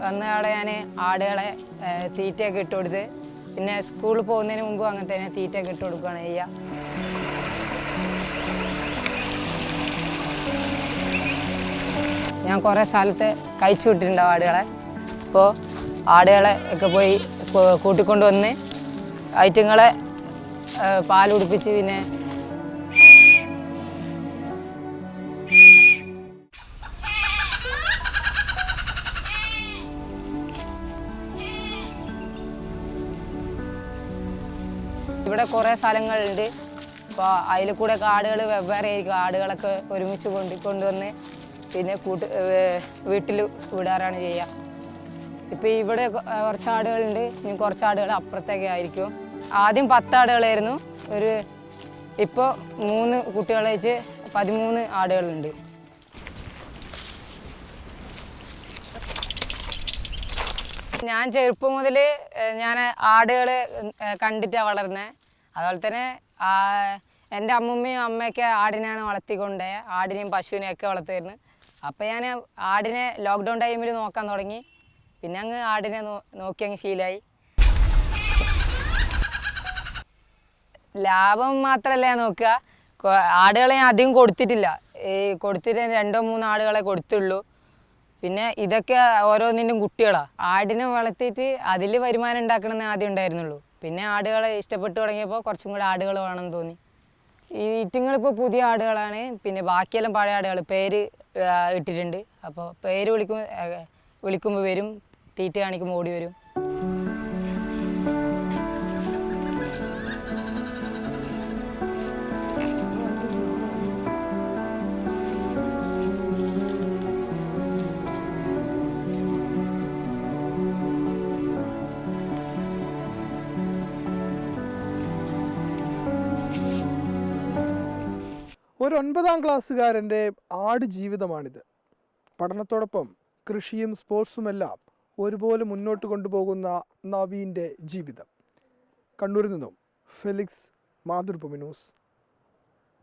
അന്നയാളെ ഞാൻ ആടുകളെ തീറ്റയൊക്കെ ഇട്ട് കൊടുത്ത് പിന്നെ സ്കൂളിൽ പോകുന്നതിന് മുമ്പ് അങ്ങനെ തന്നെ തീറ്റയൊക്കെ ഇട്ട് കൊടുക്കുകയാണ് ചെയ്യുക. ഞാൻ കുറേ സ്ഥലത്ത് കഴിച്ചു വിട്ടിട്ടുണ്ടാവും ആടുകളെ. അപ്പോൾ ആടുകളെ ഒക്കെ പോയി കൂട്ടിക്കൊണ്ട് വന്ന് ഐറ്റങ്ങളെ പാൽ കുടിപ്പിച്ച് പിന്നെ ഇവിടെ കുറേ സ്ഥലങ്ങളുണ്ട്. അപ്പോൾ അതിൽ കൂടെ ആടുകൾ വെവ്വേറെ ആയിരിക്കും. ആടുകളൊക്കെ ഒരുമിച്ച് കൊണ്ടുവന്ന് പിന്നെ വീട്ടിൽ വിടാറാണ് ചെയ്യുക. ഇപ്പോൾ ഇവിടെ കുറച്ച് ആടുകളുണ്ട്, ഇനി കുറച്ച് ആടുകൾ അപ്പുറത്തേക്ക് ആയിരിക്കും. ആദ്യം 10 ആടുകളായിരുന്നു. ഇപ്പോൾ 3 കുട്ടികളെ വെച്ച് 13 ആടുകളുണ്ട്. ഞാൻ ചെറുപ്പം മുതൽ ഞാൻ ആടുകൾ കണ്ടിട്ടാണ് വളർന്നത്. അതുപോലെ തന്നെ എൻ്റെ അമ്മൂമ്മയും അമ്മയൊക്കെ ആടിനെയാണ് വളർത്തിക്കൊണ്ട് ആടിനെയും പശുവിനെയൊക്കെ വളർത്തുമായിരുന്നു. അപ്പോൾ ഞാൻ ആടിനെ ലോക്ക്ഡൗൺ ടൈമിൽ നോക്കാൻ തുടങ്ങി. പിന്നെ അങ്ങ് ആടിനെ നോക്കി അങ്ങ് ശീലമായി. ലാഭം മാത്രമല്ല ഞാൻ നോക്കുക, ആടുകളെ ഞാൻ അധികം കൊടുത്തിട്ടില്ല. കൊടുത്തിട്ട് 2-3 ആടുകളെ കൊടുത്തുള്ളൂ. പിന്നെ ഇതൊക്കെ ഓരോന്നിൻ്റെയും കുട്ടികളാണ്. ആടിനെ വളർത്തിയിട്ട് അതിൽ വരുമാനം ഉണ്ടാക്കണമെന്ന് ആദ്യം ഉണ്ടായിരുന്നുള്ളൂ. പിന്നെ ആടുകളെ ഇഷ്ടപ്പെട്ടു തുടങ്ങിയപ്പോൾ കുറച്ചും കൂടെ ആടുകൾ വേണമെന്ന് തോന്നി. ഈ ഈറ്റിങ്ങളിപ്പോൾ പുതിയ ആടുകളാണ്. പിന്നെ ബാക്കിയെല്ലാം പഴയ ആടുകൾ പേര് ഇട്ടിട്ടുണ്ട്. അപ്പോൾ പേര് വിളിക്കുമ്പോൾ വരും, തീറ്റ കാണിക്കുമ്പോൾ ഓടി വരും. ഒരു 9ാം ക്ലാസ്സുകാരൻ്റെ ആട് ജീവിതമാണിത്. പഠനത്തോടൊപ്പം കൃഷിയും സ്പോർട്സുമെല്ലാം ഒരുപോലെ മുന്നോട്ട് കൊണ്ടുപോകുന്ന നവീൻ്റെ ജീവിതം. കണ്ണൂരിൽ നിന്നും ഫെലിക്സ്, മാതൃഭൂമി ന്യൂസ്.